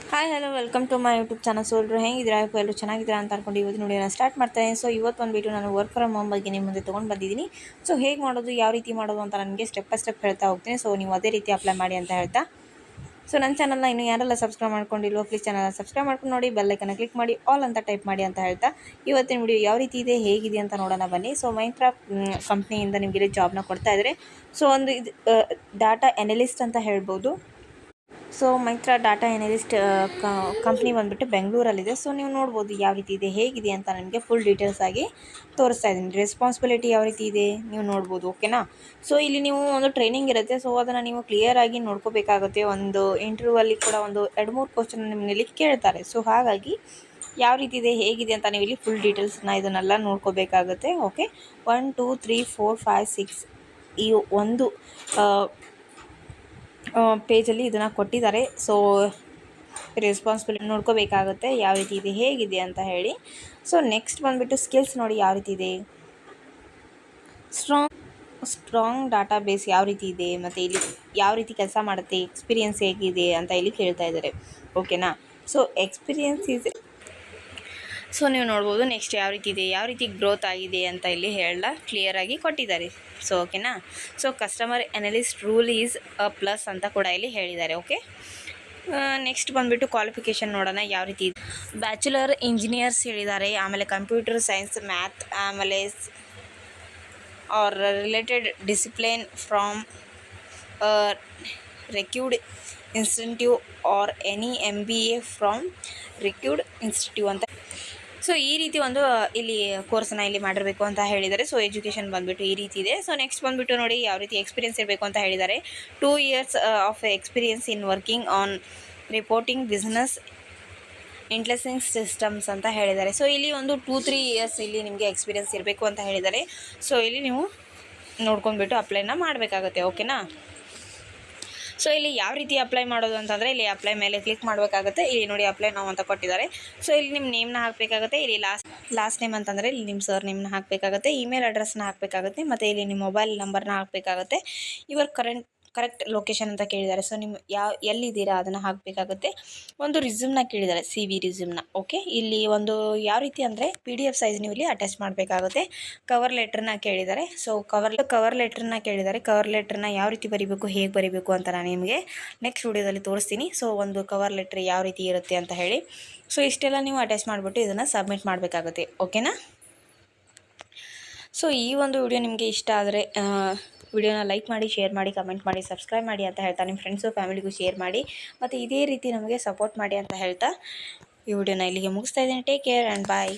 Hi hello welcome to my YouTube channel. ಸೋಲ್ರು ಹೆಂಗಿದ್ದೀರಾ? ಎಲ್ಲರೂ ಚೆನ್ನಾಗಿದ್ದೀರಾ ಅಂತ ಅನ್ಕೊಂಡು ಇವತ್ತು ನೋಡಿ ನಾನು ಸ್ಟಾರ್ಟ್ ಮಾಡ್ತೇನೆ. ಸೊ ಇವತ್ತು ಬಂದುಬಿಟ್ಟು ನಾನು ವರ್ಕ್ ಫ್ರಮ್ ಹೋಮ್ ಬಗ್ಗೆ ನಿಮ್ಮ ಮುಂದೆ ತೊಗೊಂಡು ಬಂದಿದ್ದೀನಿ. ಸೊ ಹೇಗೆ ಮಾಡೋದು, ಯಾವ ರೀತಿ ಮಾಡೋದು ಅಂತ ನನಗೆ ಸ್ಟೆಪ್ ಬೈ ಸ್ಟೆಪ್ ಹೇಳ್ತಾ ಹೋಗ್ತೀನಿ. ಸೊ ನೀವು ಅದೇ ರೀತಿ ಅಪ್ಲೈ ಮಾಡಿ ಅಂತ ಹೇಳ್ತಾ, ಸೊ ನನ್ನ ಚಾನಲ್ನ ಇನ್ನೂ ಯಾರೆಲ್ಲ ಸಬ್ಸ್ಕ್ರೈಬ್ ಮಾಡ್ಕೊಂಡಿಲ್ವೋ ಪ್ಲೀಸ್ ಚಾನಲ್ನ ಸಬ್ಸ್ಕ್ರೈಬ್ ಮಾಡ್ಕೊಂಡು ನೋಡಿ, ಬೆಲ್ಲೈಕನ್ನ ಕ್ಲಿಕ್ ಮಾಡಿ ಆಲ್ ಅಂತ ಟೈಪ್ ಮಾಡಿ ಅಂತ ಹೇಳ್ತಾ, ಇವತ್ತಿನ ವಿಡಿಯೋ ಯಾವ ರೀತಿ ಇದೆ, ಹೇಗಿದೆ ಅಂತ ನೋಡೋಣ ಬನ್ನಿ. ಸೊ ಮೈಂಟ್ರಾ ಕಂಪ್ನಿಯಿಂದ ನಿಮಗೆ ಜಾಬ್ನ ಕೊಡ್ತಾ ಇದ್ದಾರೆ. ಸೊ ಒಂದು ಇದು ಡಾಟಾ ಎನಲಿಸ್ಟ್ ಅಂತ ಹೇಳ್ಬೋದು. ಸೊ ಮೈಂಟ್ರಾ ಡಾಟಾ ಎನಲಿಸ್ಟ್ ಕಂಪ್ನಿ ಬಂದುಬಿಟ್ಟು ಬೆಂಗಳೂರಲ್ಲಿದೆ. ಸೊ ನೀವು ನೋಡ್ಬೋದು ಯಾವ ರೀತಿ ಇದೆ, ಹೇಗಿದೆ ಅಂತ ನಿಮಗೆ ಫುಲ್ ಡೀಟೇಲ್ಸ್ ಆಗಿ ತೋರಿಸ್ತಾ ಇದ್ದೀನಿ. ರೆಸ್ಪಾನ್ಸಿಬಿಲಿಟಿ ಯಾವ ರೀತಿ ಇದೆ ನೀವು ನೋಡ್ಬೋದು, ಓಕೆನಾ. ಸೊ ಇಲ್ಲಿ ನೀವು ಒಂದು ಟ್ರೈನಿಂಗ್ ಇರುತ್ತೆ. ಸೊ ಅದನ್ನು ನೀವು ಕ್ಲಿಯರಾಗಿ ನೋಡ್ಕೋಬೇಕಾಗುತ್ತೆ. ಒಂದು ಇಂಟರ್ವ್ಯೂವಲ್ಲಿ ಕೂಡ ಒಂದು 2-3 ಕ್ವಶನ್ ನಿಮ್ಮಲ್ಲಿ ಕೇಳ್ತಾರೆ. ಸೊ ಹಾಗಾಗಿ ಯಾವ ರೀತಿ ಇದೆ, ಹೇಗಿದೆ ಅಂತ ನೀವು ಇಲ್ಲಿ ಫುಲ್ ಡೀಟೇಲ್ಸ್ನ ಇದನ್ನೆಲ್ಲ ನೋಡ್ಕೋಬೇಕಾಗುತ್ತೆ. ಓಕೆ, 1 2 3 4 5 6 ಈ ಒಂದು ಪೇಜಲ್ಲಿ ಇದನ್ನು ಕೊಟ್ಟಿದ್ದಾರೆ. ಸೊ ರೆಸ್ಪಾನ್ಸಿಬಿಲಿಟಿ ನೋಡ್ಕೋಬೇಕಾಗುತ್ತೆ ಯಾವ ರೀತಿ ಇದೆ, ಹೇಗಿದೆ ಅಂತ ಹೇಳಿ. ಸೊ ನೆಕ್ಸ್ಟ್ ಬಂದುಬಿಟ್ಟು ಸ್ಕಿಲ್ಸ್ ನೋಡಿ ಯಾವ ರೀತಿ ಇದೆ. ಸ್ಟ್ರಾಂಗ್ ಡಾಟಾ ಬೇಸ್ ಯಾವ ರೀತಿ ಇದೆ, ಮತ್ತು ಇಲ್ಲಿ ಯಾವ ರೀತಿ ಕೆಲಸ ಮಾಡುತ್ತೆ, ಎಕ್ಸ್ಪೀರಿಯನ್ಸ್ ಹೇಗಿದೆ ಅಂತ ಇಲ್ಲಿ ಕೇಳ್ತಾ ಇದ್ದಾರೆ, ಓಕೆನಾ. ಸೊ ಎಕ್ಸ್ಪೀರಿಯನ್ಸ್ ಈಸ್, ಸೊ ನೀವು ನೋಡ್ಬೋದು ನೆಕ್ಸ್ಟ್ ಯಾವ ರೀತಿ ಇದೆ, ಯಾವ ರೀತಿ ಗ್ರೋತ್ ಆಗಿದೆ ಅಂತ ಇಲ್ಲಿ ಕ್ಲಿಯರಾಗಿ ಕೊಟ್ಟಿದ್ದಾರೆ. ಸೊ ಓಕೆನಾ. So customer analyst rule is a plus ಅಂತ ಕೂಡ ಇಲ್ಲಿ ಹೇಳಿದ್ದಾರೆ. ಓಕೆ, ನೆಕ್ಸ್ಟ್ ಬಂದುಬಿಟ್ಟು ಕ್ವಾಲಿಫಿಕೇಷನ್ ನೋಡೋಣ ಯಾವ ರೀತಿ ಇದೆ. ಬ್ಯಾಚುಲರ್ ಇಂಜಿನಿಯರ್ಸ್ ಹೇಳಿದ್ದಾರೆ, ಆಮೇಲೆ ಕಂಪ್ಯೂಟರ್ ಸೈನ್ಸ್, ಮ್ಯಾಥ್, ಆಮೇಲೆ or related discipline from reputed institute or any MBA from reputed institute ಅಂತ. ಸೊ ಈ ರೀತಿ ಒಂದು ಇಲ್ಲಿ ಕೋರ್ಸನ್ನು ಇಲ್ಲಿ ಮಾಡಿರಬೇಕು ಅಂತ ಹೇಳಿದ್ದಾರೆ. ಸೊ ಎಜುಕೇಷನ್ ಬಂದುಬಿಟ್ಟು ಈ ರೀತಿ ಇದೆ. ಸೊ ನೆಕ್ಸ್ಟ್ ಬಂದುಬಿಟ್ಟು ನೋಡಿ ಯಾವ ರೀತಿ ಎಕ್ಸ್ಪೀರಿಯನ್ಸ್ ಇರಬೇಕು ಅಂತ ಹೇಳಿದ್ದಾರೆ. 2 years of experience in working on reporting business intelligence systems ಅಂತ ಹೇಳಿದ್ದಾರೆ. ಸೊ ಇಲ್ಲಿ ಒಂದು 2-3 years ಇಲ್ಲಿ ನಿಮಗೆ ಎಕ್ಸ್ಪೀರಿಯನ್ಸ್ ಇರಬೇಕು ಅಂತ ಹೇಳಿದ್ದಾರೆ. ಸೊ ಇಲ್ಲಿ ನೀವು ನೋಡ್ಕೊಂಡ್ಬಿಟ್ಟು ಅಪ್ಲೈನ ಮಾಡಬೇಕಾಗುತ್ತೆ, ಓಕೆನಾ. ಸೊ ಇಲ್ಲಿ ಯಾವ ರೀತಿ ಅಪ್ಲೈ ಮಾಡೋದು ಅಂತಂದರೆ, ಇಲ್ಲಿ ಅಪ್ಲೈ ಮೇಲೆ ಕ್ಲಿಕ್ ಮಾಡಬೇಕಾಗುತ್ತೆ. ಇಲ್ಲಿ ನೋಡಿ ಅಪ್ಲೈ ನಾವು ಅಂತ ಕೊಟ್ಟಿದ್ದಾರೆ. ಸೊ ಇಲ್ಲಿ ನಿಮ್ಮ ನೇಮ್ನ ಹಾಕಬೇಕಾಗುತ್ತೆ. ಇಲ್ಲಿ ಲಾಸ್ಟ್ ನೇಮ್ ಅಂತಂದರೆ ಇಲ್ಲಿ ನಿಮ್ಮ ಸರ್ ನೇಮ್ನ ಹಾಕಬೇಕಾಗುತ್ತೆ. ಇಮೇಲ್ ಅಡ್ರೆಸ್ನ ಹಾಕಬೇಕಾಗುತ್ತೆ. ಮತ್ತು ಇಲ್ಲಿ ನಿಮ್ಮ ಮೊಬೈಲ್ ನಂಬರ್ನ ಹಾಕಬೇಕಾಗುತ್ತೆ. ಇವರ್ ಕರೆಕ್ಟ್ ಲೊಕೇಶನ್ ಅಂತ ಕೇಳಿದ್ದಾರೆ. ಸೊ ನಿಮ್ಮ ಎಲ್ಲಿದ್ದೀರಾ ಅದನ್ನು ಹಾಕಬೇಕಾಗುತ್ತೆ. ಒಂದು ರಿಸ್ಯೂಮ್ನ ಕೇಳಿದ್ದಾರೆ, CV ರಿಸ್ಯೂಮ್ನ. ಓಕೆ, ಇಲ್ಲಿ ಒಂದು ಯಾವ ರೀತಿ ಅಂದರೆ PDF ಸೈಜ್ ನೀವು ಇಲ್ಲಿ ಅಟ್ಯಾಚ್ ಮಾಡಬೇಕಾಗುತ್ತೆ. ಕವರ್ ಲೆಟ್ರನ್ನ ಕೇಳಿದ್ದಾರೆ. ಸೊ ಕವರ್ ಲೆಟ್ರನ್ನ ಕೇಳಿದ್ದಾರೆ. ಕವರ್ ಲೆಟ್ರನ್ನ ಯಾವ ರೀತಿ ಬರೀಬೇಕು, ಹೇಗೆ ಬರೀಬೇಕು ಅಂತ ನಾನು ನಿಮಗೆ ನೆಕ್ಸ್ಟ್ ವಿಡಿಯೋದಲ್ಲಿ ತೋರಿಸ್ತೀನಿ. ಸೊ ಒಂದು ಕವರ್ ಲೆಟ್ರ್ ಯಾವ ರೀತಿ ಇರುತ್ತೆ ಅಂತ ಹೇಳಿ. ಸೊ ಇಷ್ಟೆಲ್ಲ ನೀವು ಅಟ್ಯಾಚ್ ಮಾಡಿಬಿಟ್ಟು ಇದನ್ನು ಸಬ್ಮಿಟ್ ಮಾಡಬೇಕಾಗುತ್ತೆ, ಓಕೆನಾ. ಸೊ ಈ ಒಂದು ವಿಡಿಯೋ ನಿಮಗೆ ಇಷ್ಟ ಆದರೆ ವಿಡಿಯೋನ ಲೈಕ್ ಮಾಡಿ, ಶೇರ್ ಮಾಡಿ, ಕಮೆಂಟ್ ಮಾಡಿ, ಸಬ್ಸ್ಕ್ರೈಬ್ ಮಾಡಿ ಅಂತ ಹೇಳ್ತಾ ನಿಮ್ಮ ಫ್ರೆಂಡ್ಸು ಫ್ಯಾಮಿಲಿಗೂ ಶೇರ್ ಮಾಡಿ, ಮತ್ತು ಇದೇ ರೀತಿ ನಮಗೆ ಸಪೋರ್ಟ್ ಮಾಡಿ ಅಂತ ಹೇಳ್ತಾ ಈ ವಿಡಿಯೋನ ಇಲ್ಲಿಗೆ ಮುಗಿಸ್ತಾ ಇದ್ದೀನಿ. Take care and bye.